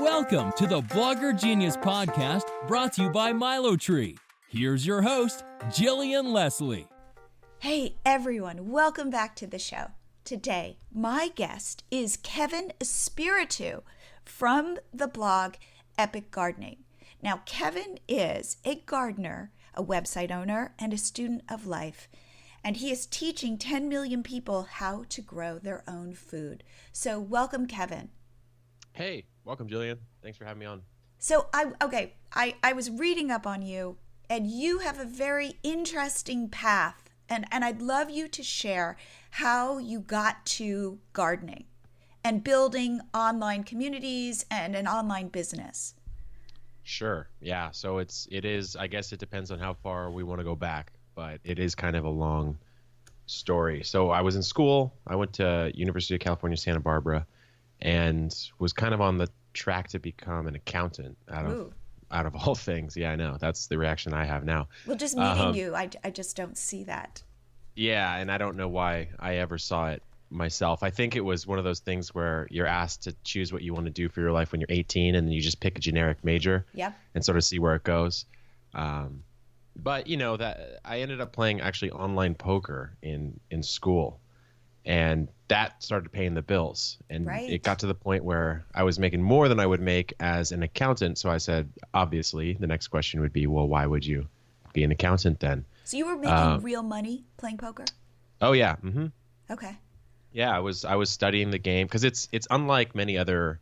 Welcome to the Blogger Genius Podcast, brought to you by Milo Tree. Here's your host, Jillian Leslie. Hey everyone, welcome back to the show. Today, my guest is Kevin Espiritu from the blog Epic Gardening. Now, Kevin is a gardener, a website owner, and a student of life. And he is teaching 10 million people how to grow their own food. So welcome, Kevin. Hey, welcome, Jillian. Thanks for having me on. So I was reading up on you, and you have a very interesting path. And I'd love you to share how you got to gardening and building online communities and an online business. Sure. Yeah. So it is, I guess it depends on how far we want to go back, but it is kind of a long story. So I was in school. I went to University of California, Santa Barbara, and was kind of on the track to become an accountant out of all things. Yeah, I know. That's the reaction I have now. Well, just meeting you, I just don't see that. Yeah, and I don't know why I ever saw it myself. I think it was one of those things where you're asked to choose what you want to do for your life when you're 18, and then you just pick a generic major and sort of see where it goes. But that I ended up playing actually online poker in school, and that started paying the bills. And It got to the point where I was making more than I would make as an accountant. So I said, obviously, the next question would be, well, why would you be an accountant then? So you were making real money playing poker? Oh yeah. Mm-hmm. Okay. Yeah, I was studying the game because it's unlike many other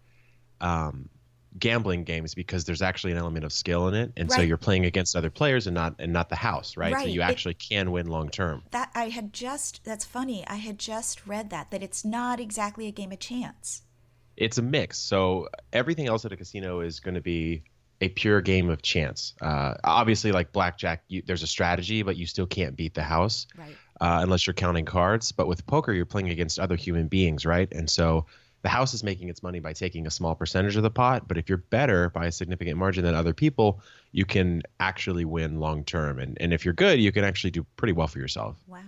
gambling games because there's actually an element of skill in it, and so you're playing against other players and not the house, right? So you actually can win long term. That's funny. I had just read that it's not exactly a game of chance. It's a mix. So everything else at a casino is going to be a pure game of chance. Obviously, like blackjack, there's a strategy, but you still can't beat the house unless you're counting cards. But with poker, you're playing against other human beings, right? And so the house is making its money by taking a small percentage of the pot. But if you're better by a significant margin than other people, you can actually win long term. And if you're good, you can actually do pretty well for yourself. Wow.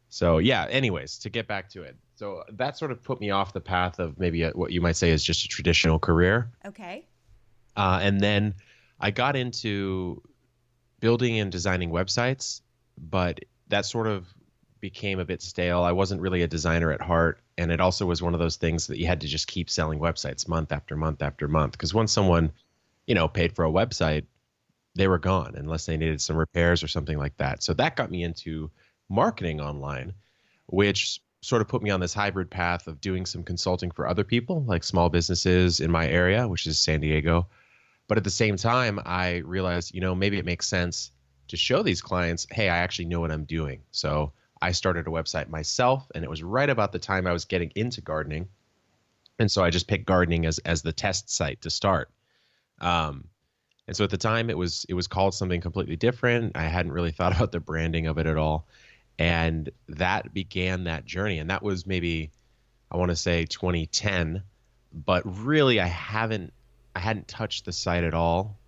So yeah, anyways, to get back to it. So that sort of put me off the path of maybe what you might say is just a traditional career. Okay. And then I got into building and designing websites, but that sort of became a bit stale. I wasn't really a designer at heart. And it also was one of those things that you had to just keep selling websites month after month after month. Because once someone, paid for a website, they were gone unless they needed some repairs or something like that. So that got me into marketing online, which sort of put me on this hybrid path of doing some consulting for other people, like small businesses in my area, which is San Diego. But at the same time, I realized, maybe it makes sense to show these clients, hey, I actually know what I'm doing. So I started a website myself, and it was right about the time I was getting into gardening. And so I just picked gardening as the test site to start. And so at the time, it was called something completely different. I hadn't really thought about the branding of it at all. And that began that journey. And that was maybe, I want to say 2010. But really, I hadn't touched the site at all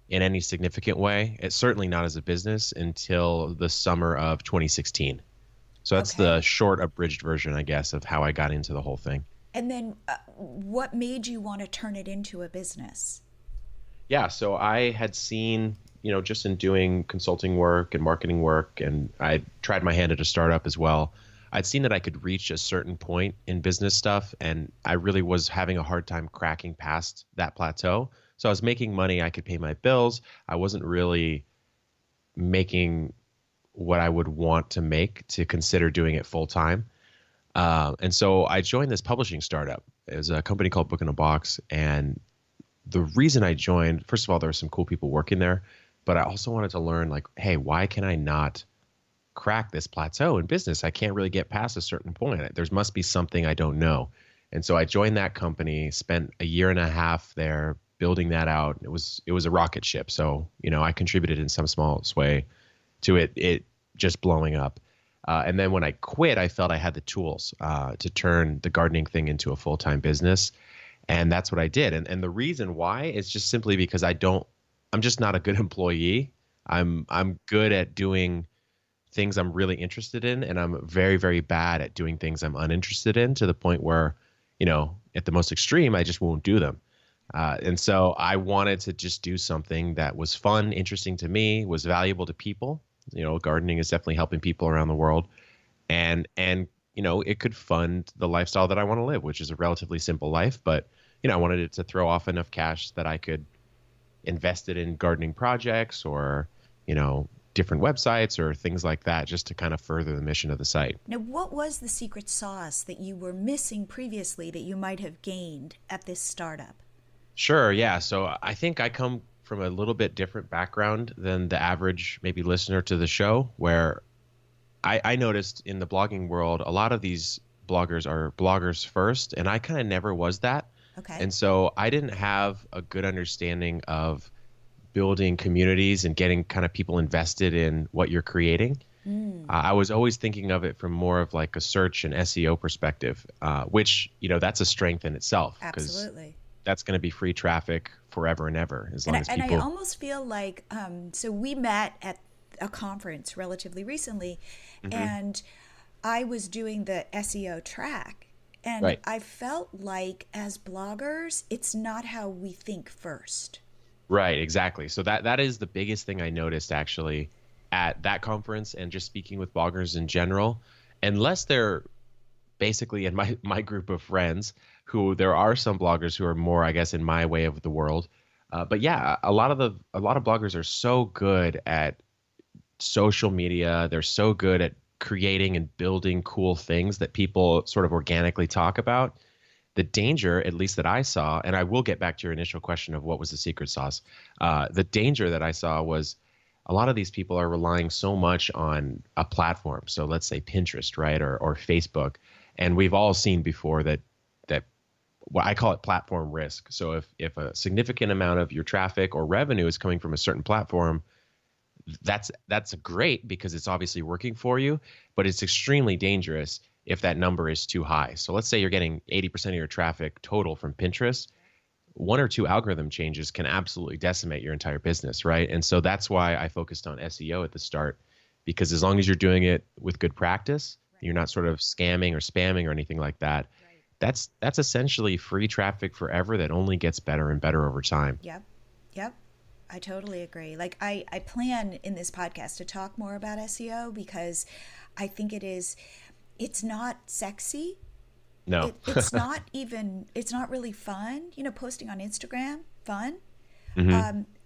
in any significant way. It's certainly not as a business until the summer of 2016. So that's the short abridged version, I guess, of how I got into the whole thing. And then what made you want to turn it into a business? Yeah, so I had seen, just in doing consulting work and marketing work, and I tried my hand at a startup as well. I'd seen that I could reach a certain point in business stuff, and I really was having a hard time cracking past that plateau. So I was making money, I could pay my bills. I wasn't really making what I would want to make to consider doing it full time. And so I joined this publishing startup. It was a company called Book in a Box. And the reason I joined, first of all, there were some cool people working there, but I also wanted to learn, like, hey, why can I not crack this plateau in business? I can't really get past a certain point. There must be something I don't know. And so I joined that company, spent a year and a half there building that out. It was a rocket ship. So, I contributed in some small way to it just blowing up. And then when I quit, I felt I had the tools to turn the gardening thing into a full-time business. And that's what I did. And the reason why is just simply because I'm just not a good employee. I'm good at doing things I'm really interested in, and I'm very, very bad at doing things I'm uninterested in, to the point where at the most extreme, I just won't do them. And so I wanted to just do something that was fun, interesting to me, was valuable to people. Gardening is definitely helping people around the world, and it could fund the lifestyle that I want to live, which is a relatively simple life. But I wanted it to throw off enough cash that I could invest it in gardening projects or different websites or things like that, just to kind of further the mission of the site. Now, what was the secret sauce that you were missing previously that you might have gained at this startup? Sure, yeah. So I think I come from a little bit different background than the average maybe listener to the show, where I noticed in the blogging world, a lot of these bloggers are bloggers first, and I kind of never was that. Okay. And so I didn't have a good understanding of building communities and getting kind of people invested in what you're creating. I was always thinking of it from more of like a search and SEO perspective, which, that's a strength in itself. Absolutely. That's going to be free traffic forever and ever, as long as people. And I almost feel like, so we met at a conference relatively recently, and I was doing the SEO track. And Right. I felt like as bloggers, it's not how we think first. Right, exactly. So that is the biggest thing I noticed actually at that conference, and just speaking with bloggers in general, unless they're basically in my group of friends, who there are some bloggers who are more, I guess, in my way of the world. But yeah, a lot of bloggers are so good at social media. They're so good at creating and building cool things that people sort of organically talk about. The danger, at least that I saw, and I will get back to your initial question of what was the secret sauce. The danger that I saw was a lot of these people are relying so much on a platform. So let's say Pinterest, right, or Facebook, and we've all seen before that what I call it platform risk. So if a significant amount of your traffic or revenue is coming from a certain platform, that's great because it's obviously working for you, but it's extremely dangerous if that number is too high. So let's say you're getting 80% of your traffic total from Pinterest. One or two algorithm changes can absolutely decimate your entire business, right? And so that's why I focused on SEO at the start, because as long as you're doing it with good practice, you're not sort of scamming or spamming or anything like that. That's essentially free traffic forever that only gets better and better over time. Yep. I totally agree. Like I plan in this podcast to talk more about SEO because I think it's not sexy. No. It's not really fun. Posting on Instagram, fun.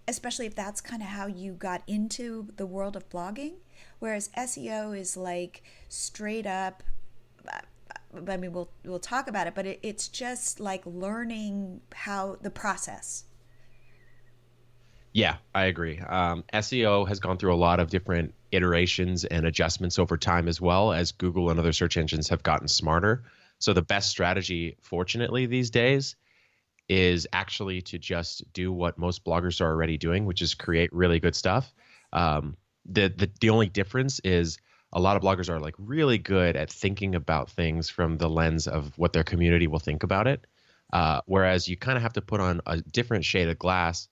Especially if that's kind of how you got into the world of blogging. Whereas SEO is like straight up, I mean, we'll talk about it, but it's just like learning how the process. Yeah, I agree. SEO has gone through a lot of different iterations and adjustments over time, as well as Google and other search engines have gotten smarter. So the best strategy, fortunately, these days is actually to just do what most bloggers are already doing, which is create really good stuff. The only difference is a lot of bloggers are like really good at thinking about things from the lens of what their community will think about it. Whereas you kind of have to put on a different shade of glass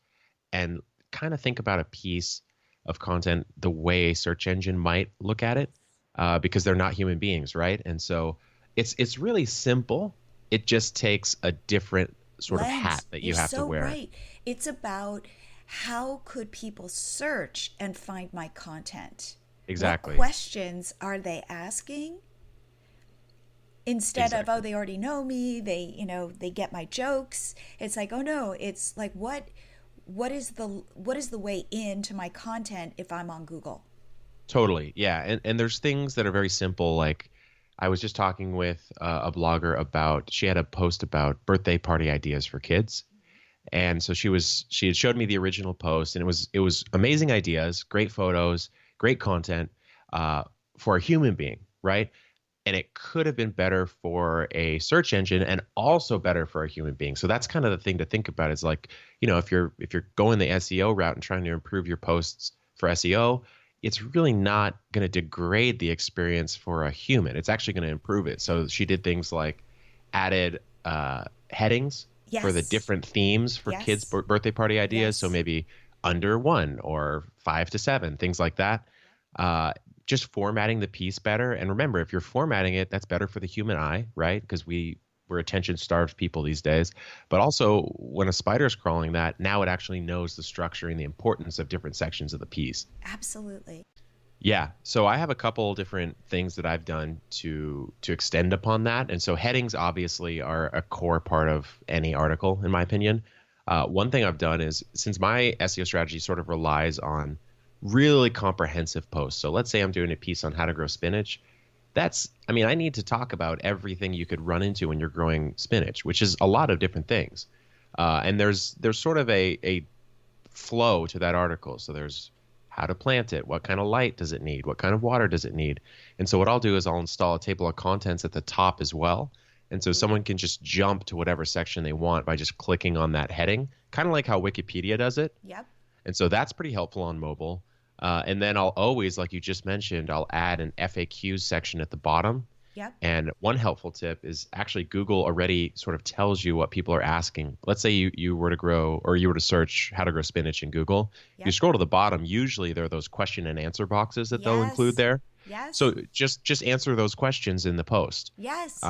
and kind of think about a piece of content the way a search engine might look at it, because they're not human beings, right? And so it's really simple. It just takes a different sort of hat that you have to wear. You're so right. It's about how could people search and find my content? Exactly. What questions are they asking? Instead of, oh, they already know me, they get my jokes. It's like, oh no, it's like what is the way into my content if I'm on Google? Totally. Yeah. And there's things that are very simple. Like I was just talking with a blogger about, she had a post about birthday party ideas for kids. And so she had showed me the original post, and it was amazing ideas, great photos, great content for a human being, right? And it could have been better for a search engine and also better for a human being. So that's kind of the thing to think about. Is like, if you're going the SEO route and trying to improve your posts for SEO, it's really not going to degrade the experience for a human. It's actually going to improve it. So she did things like added headings for the different themes for kids' birthday party ideas. So maybe under 1 or 5 to 7, things like that. Just formatting the piece better. And remember, if you're formatting it, that's better for the human eye, right? Because we we're attention-starved people these days. But also, when a spider's crawling that, now it actually knows the structure and the importance of different sections of the piece. Absolutely. Yeah. So I have a couple different things that I've done to extend upon that. And so headings obviously are a core part of any article, in my opinion. One thing I've done is, since my SEO strategy sort of relies on really comprehensive posts. So let's say I'm doing a piece on how to grow spinach. I need to talk about everything you could run into when you're growing spinach, which is a lot of different things. And there's sort of a flow to that article. So there's how to plant it, what kind of light does it need, what kind of water does it need. And so what I'll do is I'll install a table of contents at the top as well. And so someone can just jump to whatever section they want by just clicking on that heading, kind of like how Wikipedia does it. Yep. And so that's pretty helpful on mobile. And then I'll always, like you just mentioned, I'll add an FAQ section at the bottom. Yep. And one helpful tip is, actually Google already sort of tells you what people are asking. Let's say you were to grow, or you were to search how to grow spinach in Google. Yep. You scroll to the bottom, usually there are those question and answer boxes that they'll include there. Yes. So just answer those questions in the post. Yes.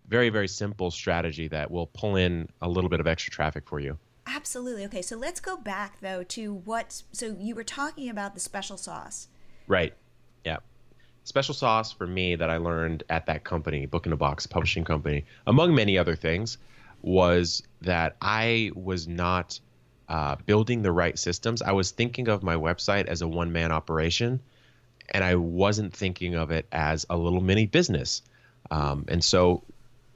Very, very simple strategy that will pull in a little bit of extra traffic for you. Absolutely. Okay, so let's go back though to so you were talking about the special sauce. Right. Yeah. Special sauce for me that I learned at that company, Book in a Box publishing company, among many other things, was that I was not building the right systems. I was thinking of my website as a one-man operation, and I wasn't thinking of it as a little mini business. And so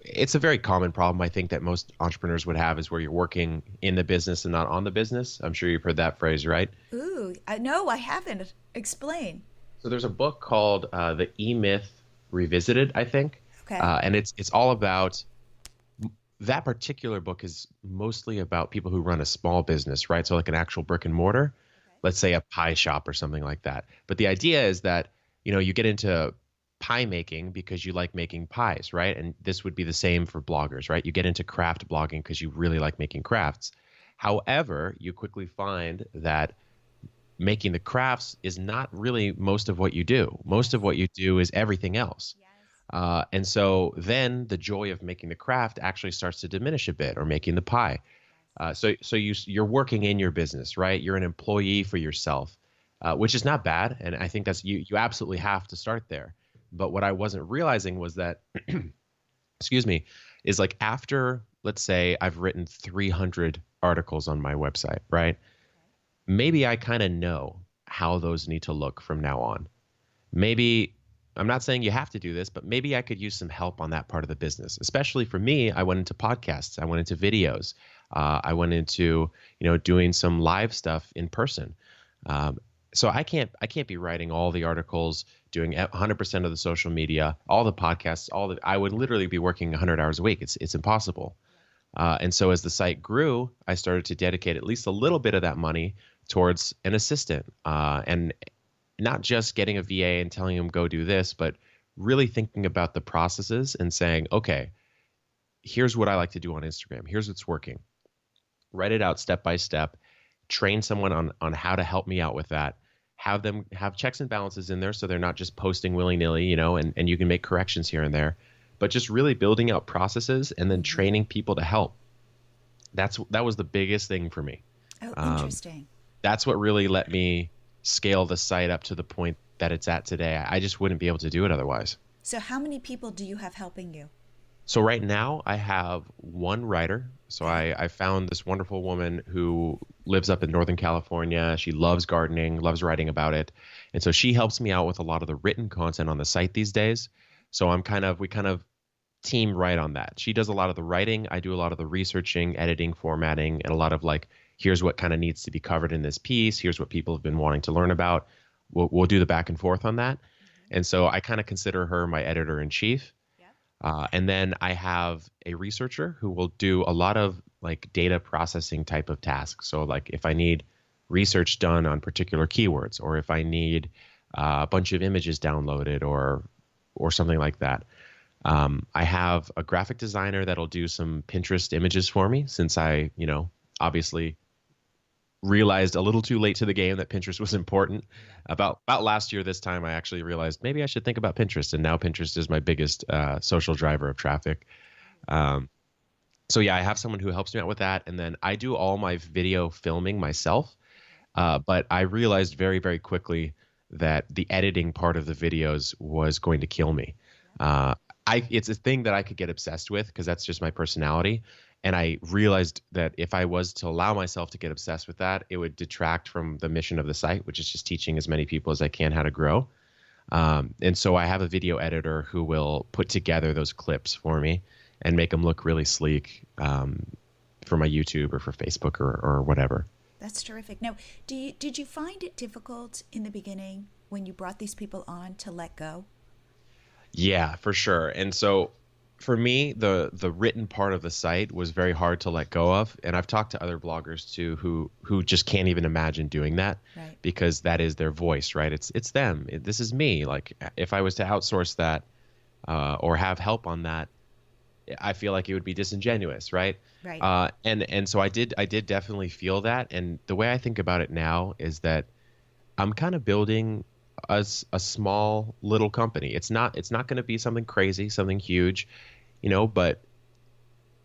it's a very common problem, I think, that most entrepreneurs would have, is where you're working in the business and not on the business. I'm sure you've heard that phrase, right? Ooh, no, I haven't. Explain. So there's a book called The E-Myth Revisited, I think. Okay. And it's all about, that particular book is mostly about people who run a small business, right? So like an actual brick and mortar, okay. Let's say a pie shop or something like that. But the idea is that, you get into pie making because you like making pies, right? And this would be the same for bloggers, right? You get into craft blogging because you really like making crafts. However, you quickly find that making the crafts is not really most of what you do. Most of what you do is everything else. Yes. And so then the joy of making the craft actually starts to diminish a bit, or making the pie. So you're working in your business, right? You're an employee for yourself, which is not bad. And I think that's, you absolutely have to start there. But what I wasn't realizing was that, excuse me, is like, after, let's say I've written 300 articles on my website, right? Maybe I kind of know how those need to look from now on. Maybe, I'm not saying you have to do this, but maybe I could use some help on that part of the business. Especially for me, I went into podcasts, I went into videos, I went into, doing some live stuff in person. So I can't be writing all the articles, doing 100% of the social media, all the podcasts, I would literally be working 100 hours a week. It's impossible. And so as the site grew, I started to dedicate at least a little bit of that money towards an assistant, and not just getting a VA and telling them go do this, but really thinking about the processes and saying, okay, here's what I like to do on Instagram. Here's what's working. Write it out step by step. Train someone on how to help me out with that. Have them have checks and balances in there so they're not just posting willy-nilly, and you can make corrections here and there. But just really building out processes and then training people to help. That was the biggest thing for me. Oh, interesting. That's what really let me scale the site up to the point that it's at today. I just wouldn't be able to do it otherwise. So how many people do you have helping you? So right now I have one writer. So I found this wonderful woman who lives up in Northern California. She loves gardening, loves writing about it. And so she helps me out with a lot of the written content on the site these days. So we kind of team right on that. She does a lot of the writing. I do a lot of the researching, editing, formatting, and a lot of like, here's what kind of needs to be covered in this piece. Here's what people have been wanting to learn about. We'll do the back and forth on that. Mm-hmm. And so I kind of consider her my editor in chief. Yep. And then I have a researcher who will do a lot of like data processing type of tasks. So like if I need research done on particular keywords, or if I need a bunch of images downloaded or something like that. I have a graphic designer that'll do some Pinterest images for me, since I, obviously realized a little too late to the game that Pinterest was important. About last year, this time, I actually realized maybe I should think about Pinterest. And now Pinterest is my biggest social driver of traffic. So yeah, I have someone who helps me out with that, and then I do all my video filming myself. But I realized very, very quickly that the editing part of the videos was going to kill me. Uh, it's a thing that I could get obsessed with because that's just my personality. And I realized that if I was to allow myself to get obsessed with that, it would detract from the mission of the site, which is just teaching as many people as I can how to grow. And so I have a video editor who will put together those clips for me and make them look really sleek for my YouTube or for Facebook or whatever. That's terrific. Now, did you find it difficult in the beginning when you brought these people on to let go? Yeah, for sure. And so for me, the written part of the site was very hard to let go of. And I've talked to other bloggers too who just can't even imagine doing that Right. because that is their voice, right? It's them. This is me. Like if I was to outsource that or have help on that, I feel like it would be disingenuous, right? Right. And so I did definitely feel that. And the way I think about it now is that I'm kind of building a small little company. It's not going to be something crazy, something huge, but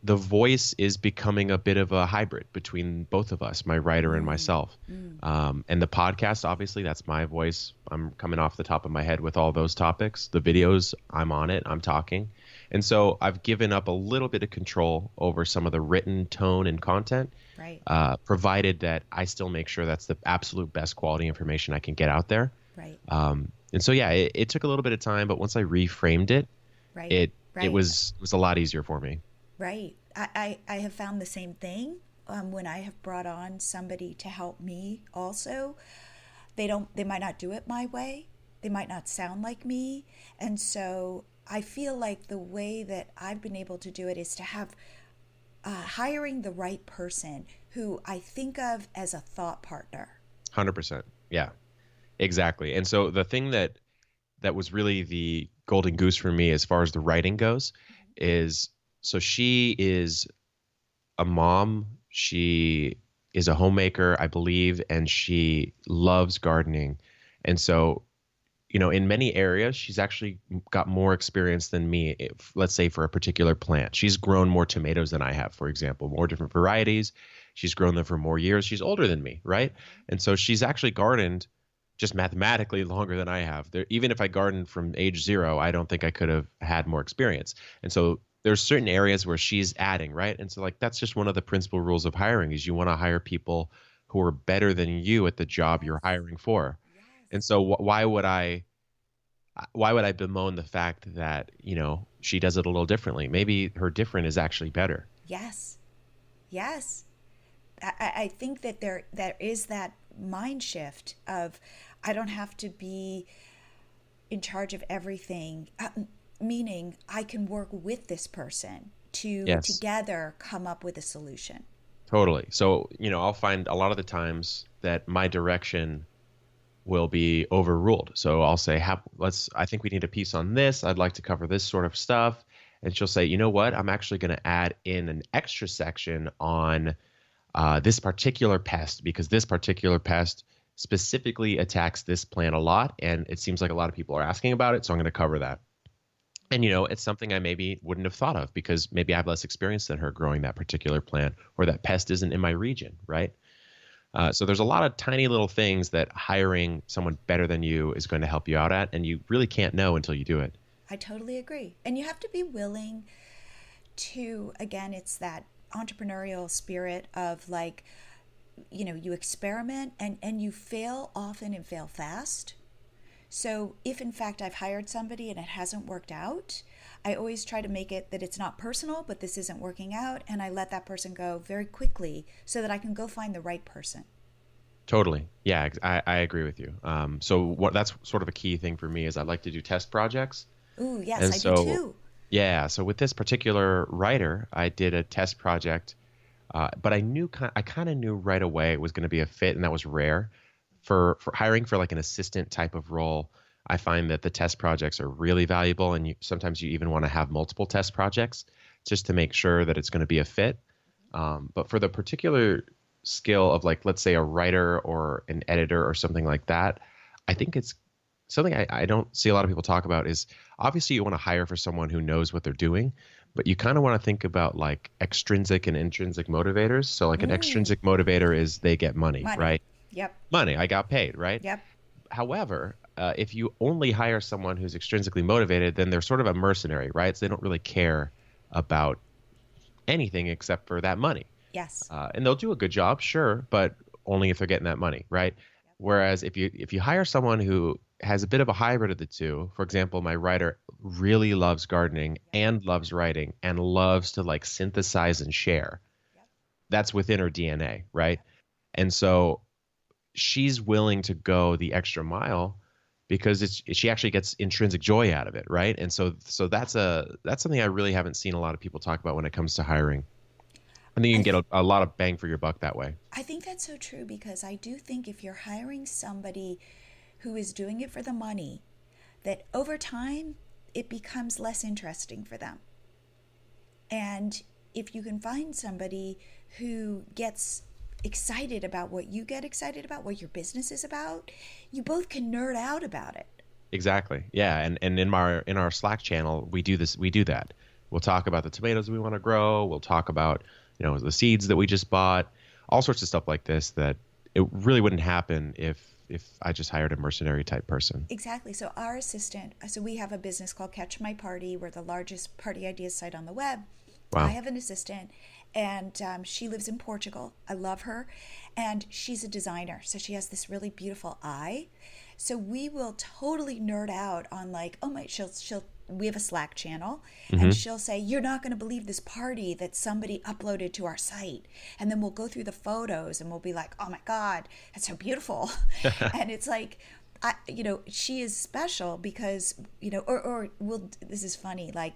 the voice is becoming a bit of a hybrid between both of us, my writer and myself. And the podcast, obviously, that's my voice. I'm coming off the top of my head with all those topics. The videos, I'm on it, I'm talking. And so I've given up a little bit of control over some of the written tone and content, Right. provided that I still make sure that's the absolute best quality information I can get out there. Right. And so, yeah, it took a little bit of time, but once I reframed it, Right. it Right. was a lot easier for me. Right. I have found the same thing when I have brought on somebody to help me also. They might not do it my way. They might not sound like me. And so I feel like the way that I've been able to do it is to have hiring the right person who I think of as a thought partner. 100%. Yeah, exactly. And so the thing that was really the golden goose for me as far as the writing goes is so she is a mom. She is a homemaker, I believe, and she loves gardening. And so, in many areas, she's actually got more experience than me, if, let's say, for a particular plant. She's grown more tomatoes than I have, for example, more different varieties. She's grown them for more years. She's older than me, right? And so she's actually gardened just mathematically longer than I have. Even if I gardened from age 0, I don't think I could have had more experience. And so there's certain areas where she's adding, right? And so like that's just one of the principal rules of hiring is you want to hire people who are better than you at the job you're hiring for. And so why would I bemoan the fact that, she does it a little differently? Maybe her different is actually better. Yes. Yes. I think that there is that mind shift of I don't have to be in charge of everything, meaning I can work with this person to Yes, together come up with a solution. totally. So, I'll find a lot of the times that my direction will be overruled. So I'll say, I think we need a piece on this. I'd like to cover this sort of stuff. And she'll say, you know what? I'm actually going to add in an extra section on this particular pest because this particular pest specifically attacks this plant a lot. And it seems like a lot of people are asking about it. So I'm going to cover that. And, it's something I maybe wouldn't have thought of because maybe I have less experience than her growing that particular plant or that pest isn't in my region, right? So there's a lot of tiny little things that hiring someone better than you is going to help you out at, and you really can't know until you do it. I totally agree. And you have to be willing to, again, it's that entrepreneurial spirit of like, you experiment and you fail often and fail fast. So if in fact I've hired somebody and it hasn't worked out, I always try to make it that it's not personal, but this isn't working out. And I let that person go very quickly so that I can go find the right person. Totally. Yeah, I agree with you. So that's sort of a key thing for me is I like to do test projects. Ooh, yes, And I do so, too. yeah, so with this particular writer, I did a test project, but I kind of knew right away it was going to be a fit, and that was rare. For hiring for like an assistant type of role, I find that the test projects are really valuable, and sometimes you even want to have multiple test projects just to make sure that it's going to be a fit. But for the particular skill of like, let's say a writer or an editor or something like that, I think it's something I don't see a lot of people talk about is obviously you want to hire for someone who knows what they're doing, but you kind of want to think about like extrinsic and intrinsic motivators. So like an extrinsic motivator is they get money, Money. right? Yep. Money, I got paid, right? Yep. However, if you only hire someone who's extrinsically motivated, then they're sort of a mercenary, right? So they don't really care about anything except for that money. Yes. And they'll do a good job, sure, but only if they're getting that money, right? Whereas if you hire someone who has a bit of a hybrid of the two, for example, my writer really loves gardening and loves writing and loves to like synthesize and share. That's within her DNA, right? And so she's willing to go the extra mile because she actually gets intrinsic joy out of it, right? And so that's something I really haven't seen a lot of people talk about when it comes to hiring. I think you can get a lot of bang for your buck that way. I think that's so true, because I do think if you're hiring somebody who is doing it for the money, that over time it becomes less interesting for them. And if you can find somebody who gets excited about what you get excited about, what your business is about, you both can nerd out about it. Exactly. Yeah. And in our Slack channel, we do that. We'll talk about the tomatoes we want to grow. We'll talk about, the seeds that we just bought, all sorts of stuff like this that it really wouldn't happen if I just hired a mercenary type person. Exactly. So our assistant, so we have a business called Catch My Party. We're the largest party ideas site on the web. Wow. I have an assistant, and she lives in Portugal. I love her. And she's a designer. So she has this really beautiful eye. So we will totally nerd out on like, oh my, we have a Slack channel, and she'll say, you're not going to believe this party that somebody uploaded to our site. And then we'll go through the photos and we'll be like, oh my God, that's so beautiful. And it's like, she is special because, this is funny, like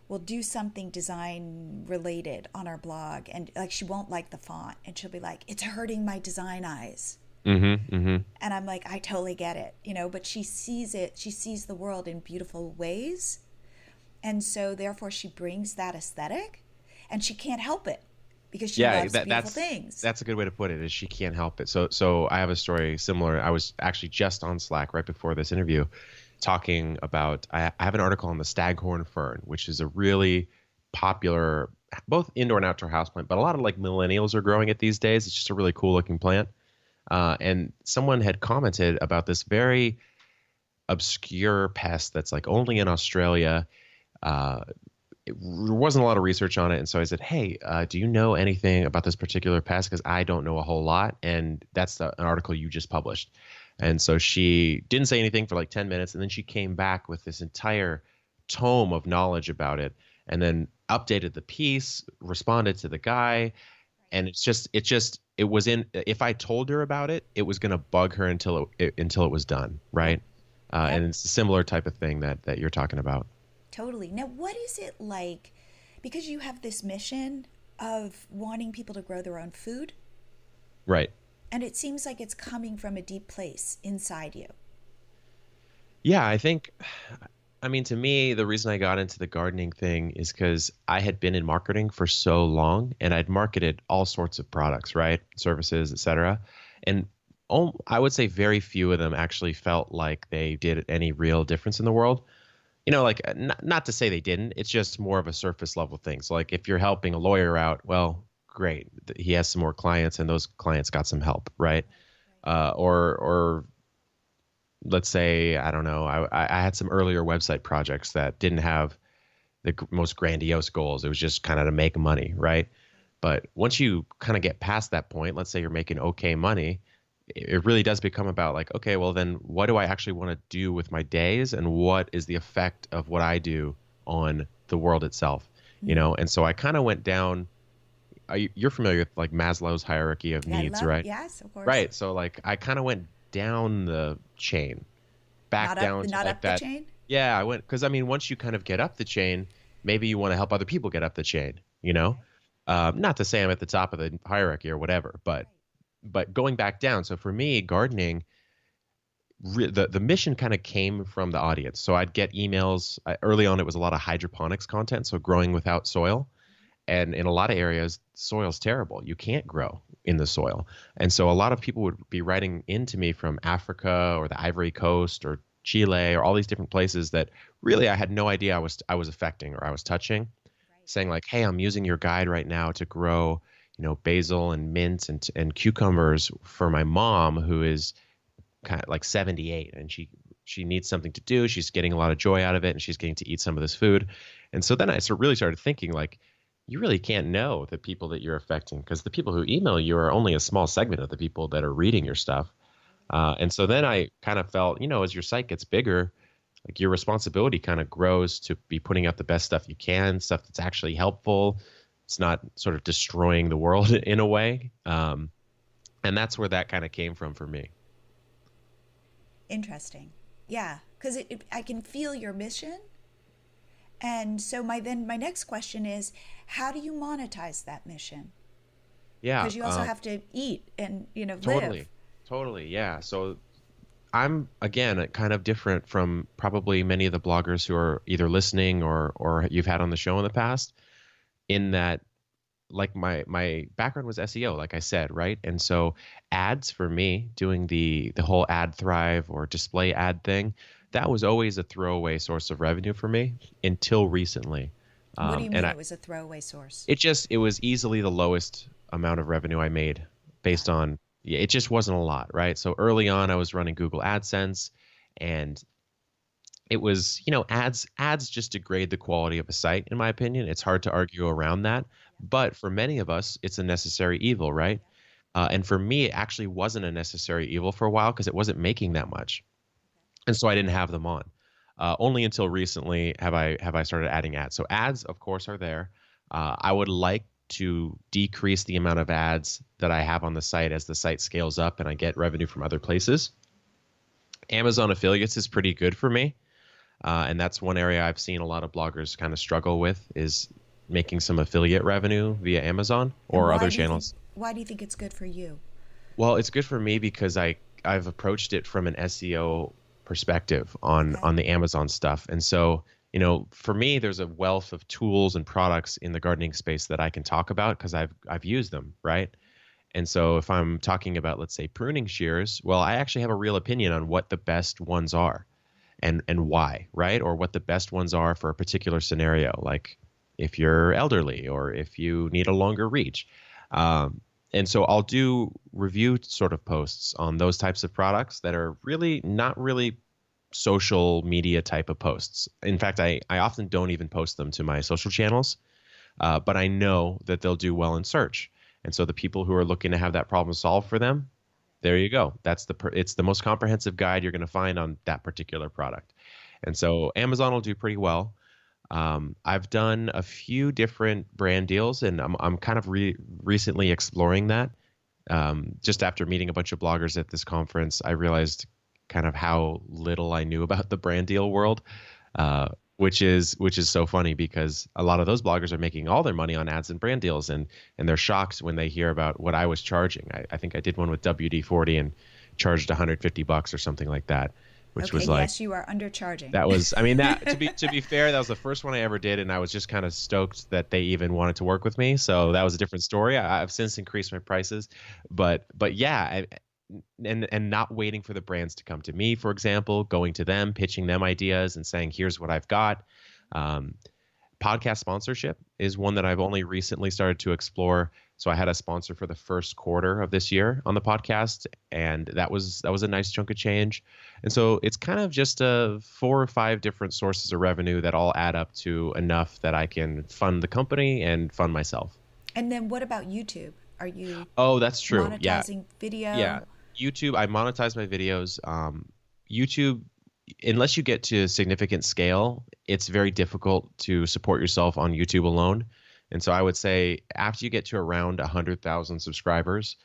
we'll do something design related on our blog, and like she won't like the font, and she'll be like, it's hurting my design eyes. And I'm like, I totally get it, but she sees the world in beautiful ways. And so therefore she brings that aesthetic, and she can't help it because she loves beautiful things. That's a good way to put it, is she can't help it. So I have a story similar. I was actually just on Slack right before this interview talking about, I have an article on the staghorn fern, which is a really popular, both indoor and outdoor houseplant, but a lot of like millennials are growing it these days. It's just a really cool looking plant. And someone had commented about this very obscure pest that's like only in Australia. There wasn't a lot of research on it. And so I said, hey, do you know anything about this particular pest? Because I don't know a whole lot. And that's an article you just published. And so she didn't say anything for like 10 minutes. And then she came back with this entire tome of knowledge about it, and then updated the piece, responded to the guy. And it was if I told her about it, it was going to bug her until it was done. Right. And it's a similar type of thing that you're talking about. Totally. Now, what is it like, because you have this mission of wanting people to grow their own food? Right. And it seems like it's coming from a deep place inside you. Yeah, to me, the reason I got into the gardening thing is because I had been in marketing for so long, and I'd marketed all sorts of products, right? Services, et cetera. And I would say very few of them actually felt like they did any real difference in the world. Not to say they didn't. It's just more of a surface level thing. So like if you're helping a lawyer out, well, great. He has some more clients, and those clients got some help, right? Or let's say, I don't know, I had some earlier website projects that didn't have the most grandiose goals. It was just kind of to make money, right? But once you kind of get past that point, let's say you're making okay money, it really does become about like, okay, well then what do I actually want to do with my days, and what is the effect of what I do on the world itself, And so I kind of went down, you're familiar with like Maslow's hierarchy of needs, right? Yes, of course. Right. So like I kind of went down the chain, down not like up that. The chain? Yeah, I went, because once you kind of get up the chain, maybe you want to help other people get up the chain, Not to say I'm at the top of the hierarchy or whatever, but going back down. So for me, gardening, the mission kind of came from the audience. So I'd get emails. Early on, it was a lot of hydroponics content, so growing without soil. And in a lot of areas, soil's terrible. You can't grow in the soil. And so a lot of people would be writing into me from Africa or the Ivory Coast or Chile or all these different places that really I had no idea I was affecting or I was touching. saying like, hey, I'm using your guide right now to grow, basil and mint and cucumbers for my mom who is kind of like 78, and she needs something to do. She's getting a lot of joy out of it, and she's getting to eat some of this food. And so then I really started thinking like, you really can't know the people that you're affecting, because the people who email you are only a small segment of the people that are reading your stuff. And so then I kind of felt, as your site gets bigger, like your responsibility kind of grows to be putting out the best stuff you can, stuff that's actually helpful. It's not sort of destroying the world in a way. And that's where that kind of came from for me. Interesting. Yeah, because I can feel your mission. And so my next question is, how do you monetize that mission? Yeah. Because you also have to eat and, Totally. live. Totally. Yeah. So I'm, again, kind of different from probably many of the bloggers who are either listening or you've had on the show in the past, in that like my background was SEO, like I said, right? And so ads for me, doing the whole ad thrive or display ad thing, that was always a throwaway source of revenue for me until recently. What do you And mean it was a throwaway source? it was easily the lowest amount of revenue I made based on, yeah, it just wasn't a lot, right? So early on I was running Google AdSense, and it was, ads just degrade the quality of a site, in my opinion. It's hard to argue around that. But for many of us, it's a necessary evil, right? And for me, it actually wasn't a necessary evil for a while because it wasn't making that much. And so I didn't have them on. Only until recently have I started adding ads. So ads, of course, are there. I would like to decrease the amount of ads that I have on the site as the site scales up and I get revenue from other places. Amazon affiliates is pretty good for me. And that's one area I've seen a lot of bloggers kind of struggle with, is making some affiliate revenue via Amazon or other channels. Why do you think it's good for you? Well, it's good for me because I've approached it from an SEO perspective on the Amazon stuff. And so, for me, there's a wealth of tools and products in the gardening space that I can talk about because I've used them, right? And so if I'm talking about, let's say, pruning shears, well, I actually have a real opinion on what the best ones are and why, right? Or what the best ones are for a particular scenario, like if you're elderly or if you need a longer reach. And so I'll do review sort of posts on those types of products that are really not really social media type of posts. In fact, I often don't even post them to my social channels, but I know that they'll do well in search. And so the people who are looking to have that problem solved for them, there you go. It's the most comprehensive guide you're going to find on that particular product. And so Amazon will do pretty well. I've done a few different brand deals, and I'm kind of recently exploring that. Just after meeting a bunch of bloggers at this conference, I realized kind of how little I knew about the brand deal world, which is so funny because a lot of those bloggers are making all their money on ads and brand deals, and they're shocked when they hear about what I was charging. I think I did one with WD-40 and charged $150 or something like that. Which was like, yes, you are undercharging. That was, I mean, that to be fair, that was the first one I ever did, and I was just kind of stoked that they even wanted to work with me. So that was a different story. I've since increased my prices, but yeah, and not waiting for the brands to come to me, for example, going to them, pitching them ideas, and saying, "Here's what I've got." Podcast sponsorship is one that I've only recently started to explore. So I had a sponsor for the first quarter of this year on the podcast, and that was a nice chunk of change. And so it's kind of just 4 or 5 different sources of revenue that all add up to enough that I can fund the company and fund myself. And then what about YouTube? Are you that's true. monetizing video? Yeah. YouTube, I monetize my videos. YouTube, unless you get to significant scale, it's very difficult to support yourself on YouTube alone. And so I would say after you get to around 100,000 subscribers,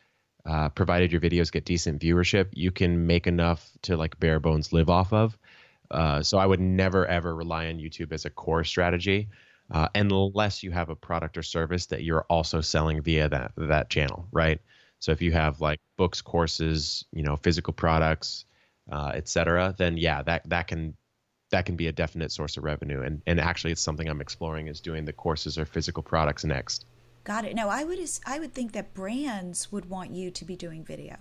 provided your videos get decent viewership, you can make enough to like bare bones live off of. So I would never, ever rely on YouTube as a core strategy unless you have a product or service that you're also selling via that channel, right? So if you have like books, courses, physical products, et cetera, then yeah, that can be a definite source of revenue. And actually it's something I'm exploring, is doing the courses or physical products next. Got it. No, I would think that brands would want you to be doing video.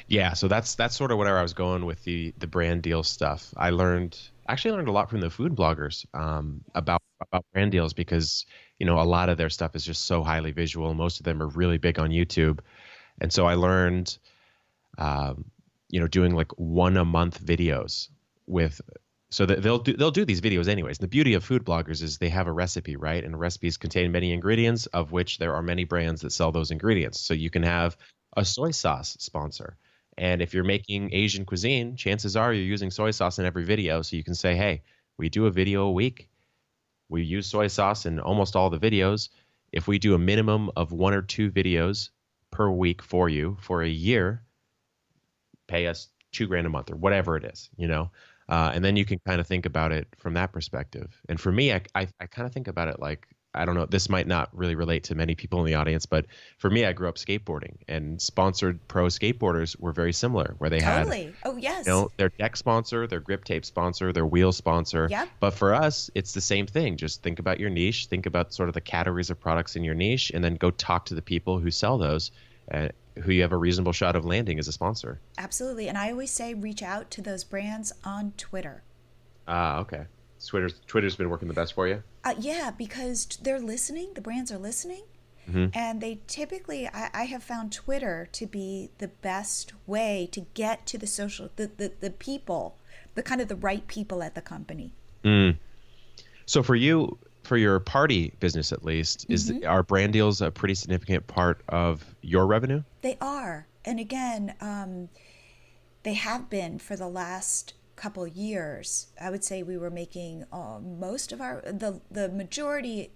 Yeah, so that's sort of where I was going with the brand deal stuff. I learned a lot from the food bloggers about about brand deals because, a lot of their stuff is just so highly visual. Most of them are really big on YouTube. And so I learned, doing like 1 a month videos with, so that they'll do these videos anyways. The beauty of food bloggers is they have a recipe, right? And recipes contain many ingredients, of which there are many brands that sell those ingredients. So you can have a soy sauce sponsor. And if you're making Asian cuisine, chances are you're using soy sauce in every video. So you can say, hey, we do a video a week. We use soy sauce in almost all the videos. If we do a minimum of 1 or 2 videos per week for you for a year, pay us $2,000 a month or whatever it is. And then you can kind of think about it from that perspective. And for me, I kind of think about it like, I don't know, this might not really relate to many people in the audience, but for me, I grew up skateboarding, and sponsored pro skateboarders were very similar, where they Totally. Oh, yes. had their deck sponsor, their grip tape sponsor, their wheel sponsor. Yep. But for us, it's the same thing. Just think about your niche, think about sort of the categories of products in your niche, and then go talk to the people who sell those, who you have a reasonable shot of landing as a sponsor. Absolutely. And I always say reach out to those brands on Twitter. Okay. Twitter's been working the best for you? Yeah, because they're listening. The brands are listening. Mm-hmm. And they typically, I have found Twitter to be the best way to get to the the people, the kind of the right people at the company. Mm. So for you, for your party business at least, are brand deals a pretty significant part of your revenue? They are. And again, they have been for the last couple years. I would say we were making most of the majority,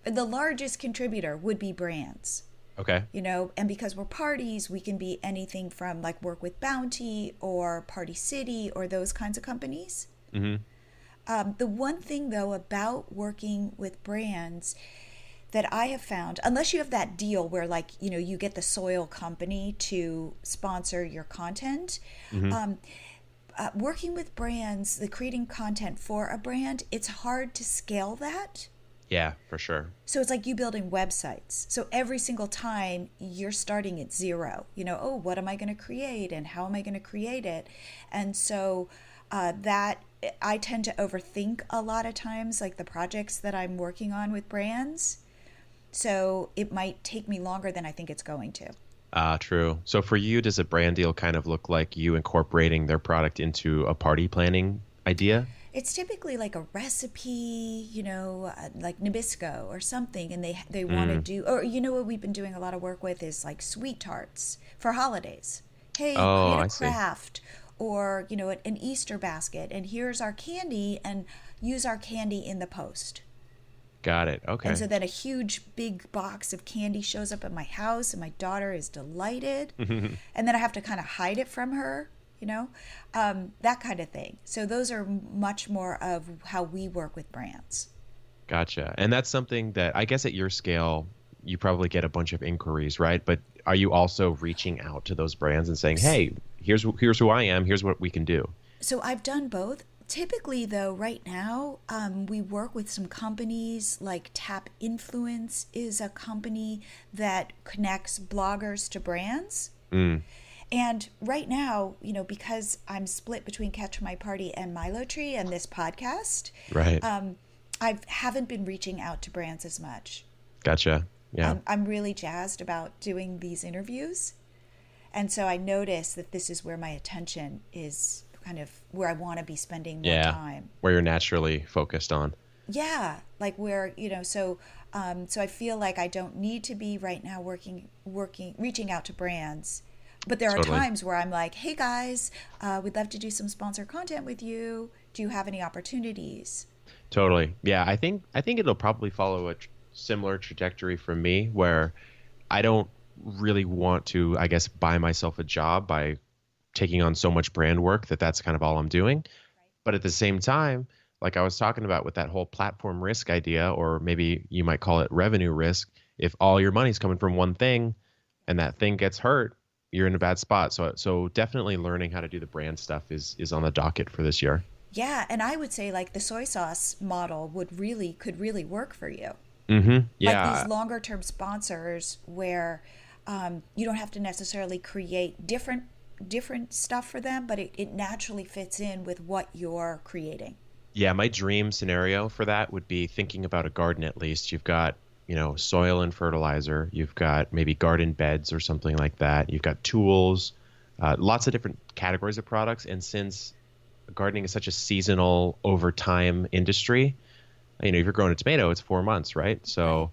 the largest contributor would be brands. Okay. And because we're parties, we can be anything from like work with Bounty or Party City or those kinds of companies. Mm-hmm. The one thing though about working with brands that I have found, unless you have that deal where like, you get the soil company to sponsor your content, working with brands, creating content for a brand, it's hard to scale that. Yeah, for sure. So it's like you building websites. So every single time you're starting at zero, what am I going to create and how am I going to create it? And so that I tend to overthink a lot of times, like the projects that I'm working on with brands. So it might take me longer than I think it's going to. True. So for you, does a brand deal kind of look like you incorporating their product into a party planning idea? It's typically like a recipe, like Nabisco or something, and they want to do, or what we've been doing a lot of work with is like sweet tarts for holidays. Hey, create a craft, or an Easter basket, and here's our candy, and use our candy in the post. Got it. Okay. And so then a huge big box of candy shows up at my house, and my daughter is delighted, and then I have to kind of hide it from her. That kind of thing. So those are much more of how we work with brands. Gotcha. And that's something that I guess at your scale, you probably get a bunch of inquiries, right? But are you also reaching out to those brands and saying, hey, here's who I am, here's what we can do? So I've done both. Typically, though, right now, we work with some companies like Tap Influence is a company that connects bloggers to brands. And right now, because I'm split between Catch My Party and Milo Tree and this podcast, right? I haven't been reaching out to brands as much. Gotcha. Yeah. I'm really jazzed about doing these interviews. And so I notice that this is where my attention is kind of where I want to be spending more time. Where you're naturally focused on. Yeah. Like where, so I feel like I don't need to be right now reaching out to brands. But there are times where I'm like, hey guys, we'd love to do some sponsored content with you. Do you have any opportunities? Totally. Yeah, I think it'll probably follow a similar trajectory for me, where I don't really want to, I guess, buy myself a job by taking on so much brand work that's kind of all I'm doing. Right. But at the same time, like I was talking about with that whole platform risk idea, or maybe you might call it revenue risk, if all your money's coming from one thing and that thing gets hurt, you're in a bad spot. So definitely learning how to do the brand stuff is on the docket for this year. Yeah, and I would say like the soy sauce model could really work for you. Mm-hmm. Yeah. Like these longer term sponsors where you don't have to necessarily create different stuff for them, but it naturally fits in with what you're creating. Yeah, my dream scenario for that would be thinking about a garden at least. You've got, soil and fertilizer. You've got maybe garden beds or something like that. You've got tools, lots of different categories of products. And since gardening is such a seasonal, over time industry, if you're growing a tomato, it's 4 months, right? So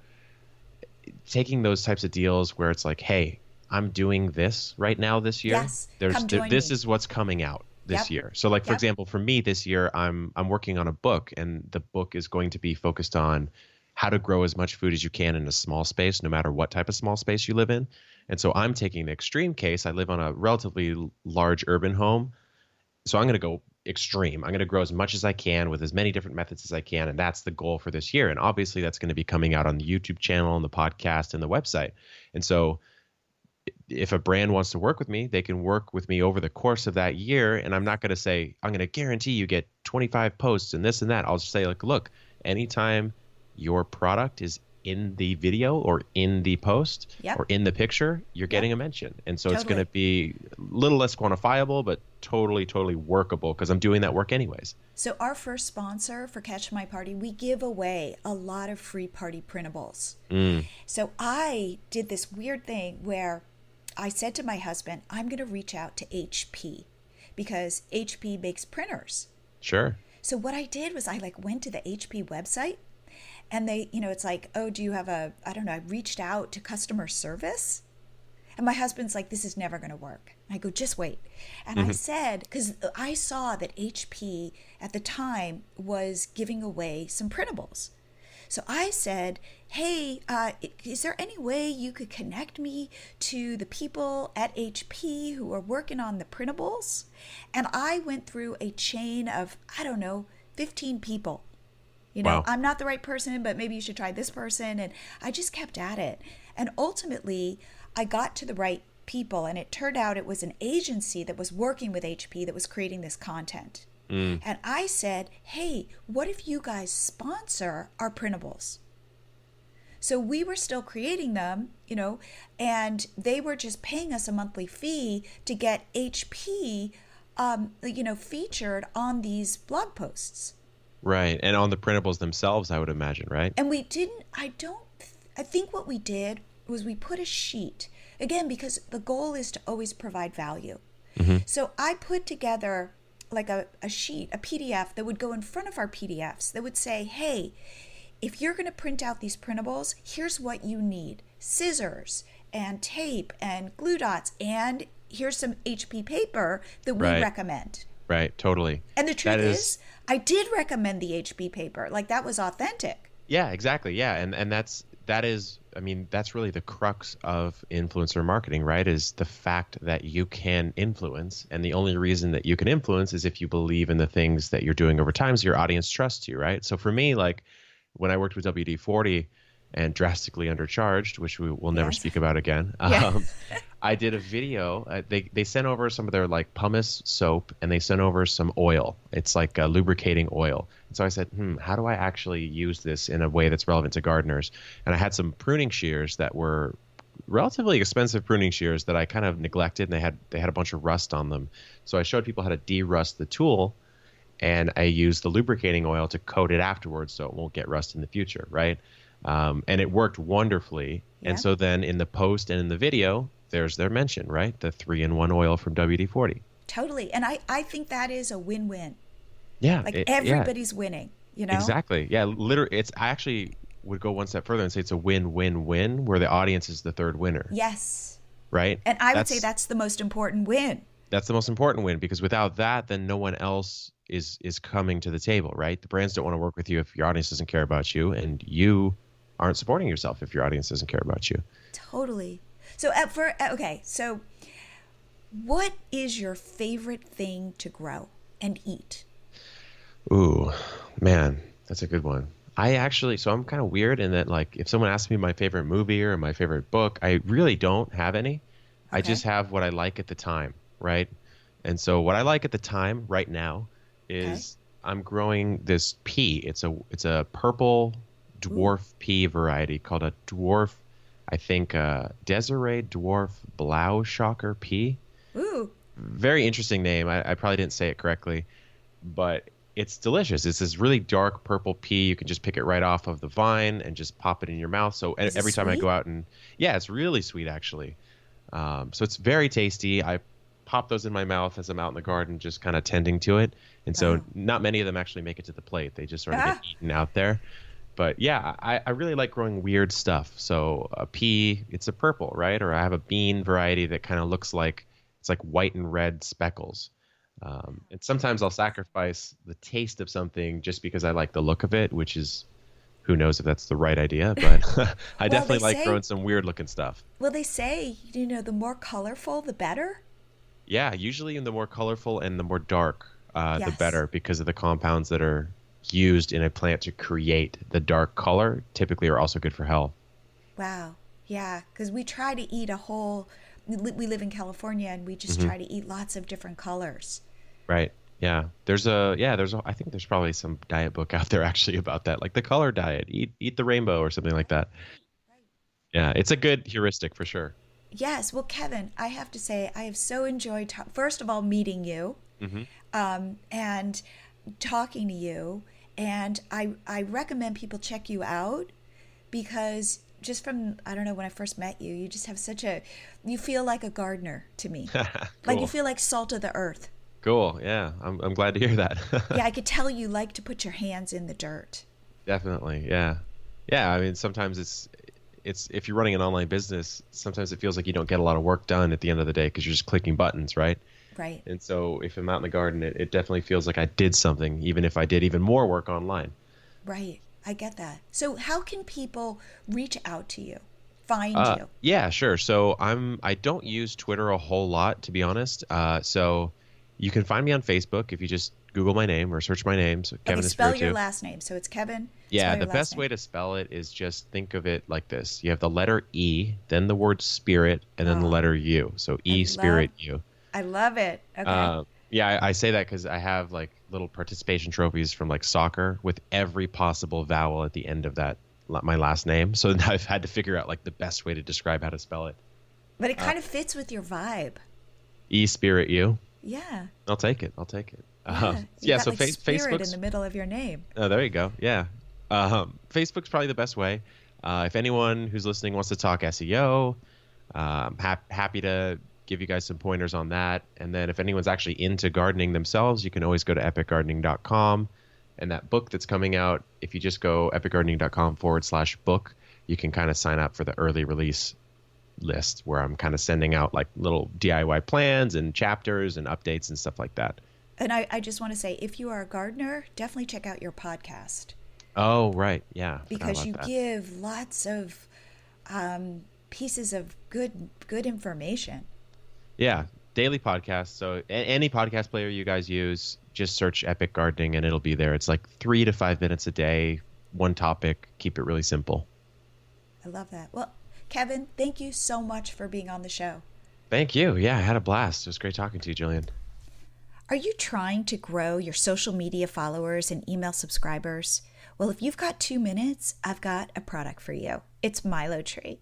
taking those types of deals where it's like, hey, I'm doing this right now this year. Yes, come join This me. is what's coming out this Yep. year. So like, for Yep. example, for me this year, I'm working on a book, and the book is going to be focused on how to grow as much food as you can in a small space, no matter what type of small space you live in. And so I'm taking the extreme case. I live on a relatively large urban home. So I'm going to go extreme. I'm going to grow as much as I can with as many different methods as I can. And that's the goal for this year. And obviously that's going to be coming out on the YouTube channel and the podcast and the website. And so if a brand wants to work with me, they can work with me over the course of that year. And I'm not going to say, I'm going to guarantee you get 25 posts and this and that. I'll just say, like, look, anytime your product is in the video or in the post or in the picture, you're getting a mention. And so it's going to be a little less quantifiable, but totally, totally workable because I'm doing that work anyways. So our first sponsor for Catch My Party, we give away a lot of free party printables. So I did this weird thing where I said to my husband, I'm going to reach out to HP because HP makes printers. Sure. So what I did was I went to the HP website and they, it's like, oh, do you have I reached out to customer service. And my husband's like, this is never going to work. I go, just wait. And I said, because I saw that HP at the time was giving away some printables. So I said, hey, is there any way you could connect me to the people at HP who are working on the printables? And I went through a chain of, 15 people. Wow. I'm not the right person, but maybe you should try this person. And I just kept at it. And ultimately, I got to the right people. And it turned out it was an agency that was working with HP that was creating this content. And I said, hey, what if you guys sponsor our printables? So we were still creating them, and they were just paying us a monthly fee to get HP, featured on these blog posts. Right. And on the printables themselves, I would imagine, right? And we didn't, I think what we did was we put a sheet, again, because the goal is to always provide value. So I put together a sheet, a PDF that would go in front of our PDFs that would say, hey, if you're going to print out these printables, here's what you need: scissors and tape and glue dots, and here's some HP paper that we recommend. Right, totally. And the truth is, I did recommend the HP paper. That was authentic. Yeah, exactly. Yeah, and that's really the crux of influencer marketing, right? Is the fact that you can influence, and the only reason that you can influence is if you believe in the things that you're doing over time, so your audience trusts you, right? So for me, when I worked with WD-40 and drastically undercharged, which we will never speak about again, I did a video. They sent over some of their pumice soap, and they sent over some oil. It's like a lubricating oil. And so I said, how do I actually use this in a way that's relevant to gardeners? And I had some pruning shears that were relatively expensive pruning shears that I kind of neglected, and they had a bunch of rust on them. So I showed people how to de-rust the tool, and I used the lubricating oil to coat it afterwards so it won't get rust in the future, right? And it worked wonderfully. And so then in the post and in the video, there's their mention, right? The 3-in-1 oil from WD-40. Totally. And I think that is a win-win. Yeah. Everybody's winning, Exactly. Yeah. Literally, I actually would go one step further and say it's a win-win-win where the audience is the third winner. Yes. Right? And I would say that's the most important win. That's the most important win, because without that, then no one else is coming to the table, right? The brands don't want to work with you if your audience doesn't care about you, and you aren't supporting yourself if your audience doesn't care about you. Totally. So so what is your favorite thing to grow and eat? Ooh, man, that's a good one. So I'm kind of weird in that, if someone asks me my favorite movie or my favorite book, I really don't have any. Okay. I just have what I like at the time, right? And so what I like at the time right now is I'm growing this pea. It's a purple dwarf pea variety called a dwarf, I think, Desiree dwarf Blauschocker pea. Ooh. Very interesting name. I probably didn't say it correctly, but it's delicious. It's this really dark purple pea. You can just pick it right off of the vine and just pop it in your mouth. So Is it every time I sweet? go out and yeah, it's really sweet actually. So it's very tasty. I pop those in my mouth as I'm out in the garden, just kind of tending to it. And so Wow. not many of them actually make it to the plate. They just sort of get Ah, eaten out there. But yeah, I really like growing weird stuff. So a pea, it's a purple, right? Or I have a bean variety that kind of looks like it's like white and red speckles. And sometimes I'll sacrifice the taste of something just because I like the look of it, which is who knows if that's the right idea. But I well, definitely like growing some weird looking stuff. they say, the more colorful, the better. Yeah, usually in the more colorful and the more dark, the Yes. better because of the compounds that are used in a plant to create the dark color typically are also good for health. Wow. Yeah, because we try to eat a whole. We live in California, and we just Hmm. try to eat lots of different colors. Right. Yeah. I think there's probably some diet book out there actually about that, like the color diet, eat the rainbow or something like that. Right. Yeah, it's a good heuristic for sure. Yes. Well, Kevin, I have to say, I have so enjoyed, first of all, meeting you, Hmm. and talking to you. And I recommend people check you out because just from, I don't know, when I first met you, you just have you feel like a gardener to me. Like you Cool. feel like salt of the earth. Cool. Yeah, I'm glad to hear that. Yeah, I could tell you like to put your hands in the dirt. Definitely. Yeah. Yeah. I mean, sometimes it's if you're running an online business, sometimes it feels like you don't get a lot of work done at the end of the day because you're just clicking buttons, right? Right. And so if I'm out in the garden, it definitely feels like I did something, even if I did even more work online. Right. I get that. So how can people reach out to you, find you? Yeah, sure. So I don't use Twitter a whole lot, to be honest. So you can find me on Facebook if you just Google my name or search my name, so Okay, Kevin spell your Espiritu. last name. So it's Kevin. Yeah, Spell the your last best name. way to spell it is just think of it like this. You have the letter E, then the word spirit, and then the Oh, letter U. So I E love spirit U. I love it. Okay. Yeah, I say that because I have like little participation trophies from like soccer with every possible vowel at the end of my last name. So now I've had to figure out like the best way to describe how to spell it. But it kind of fits with your vibe. E spirit U. Yeah. I'll take it. I'll take it. Yeah. You Yeah. got So like spirit in Facebook's. the middle of your name. Oh, there you go. Yeah. Facebook's probably the best way. If anyone who's listening wants to talk SEO, happy to give you guys some pointers on that. And then if anyone's actually into gardening themselves, you can always go to epicgardening.com. And that book that's coming out, if you just go epicgardening.com/book, you can kind of sign up for the early release list where I'm kind of sending out like little DIY plans and chapters and updates and stuff like that. And I just want to say, if you are a gardener, definitely check out your podcast Oh, right. Yeah. Forgot because about you that. give lots of pieces of good information. Yeah. Daily podcast. So any podcast player you guys use, just search Epic Gardening and it'll be there. It's like 3 to 5 minutes a day, one topic. Keep it really simple. I love that. Well, Kevin, thank you so much for being on the show. Thank you. Yeah, I had a blast. It was great talking to you, Jillian. Are you trying to grow your social media followers and email subscribers? Well, if you've got 2 minutes, I've got a product for you. It's MiloTree.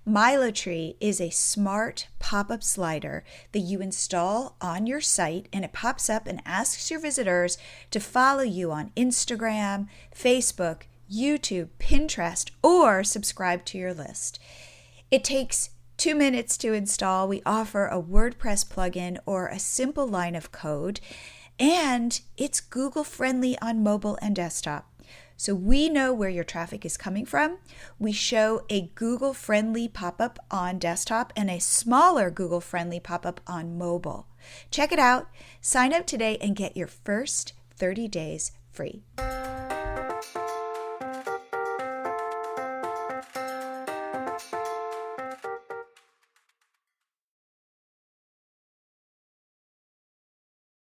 MiloTree is a smart pop-up slider that you install on your site, and it pops up and asks your visitors to follow you on Instagram, Facebook, YouTube, Pinterest, or subscribe to your list. It takes 2 minutes to install. We offer a WordPress plugin or a simple line of code, and it's Google friendly on mobile and desktop. So we know where your traffic is coming from. We show a Google friendly pop-up on desktop and a smaller Google friendly pop-up on mobile. Check it out. Sign up today and get your first 30 days free.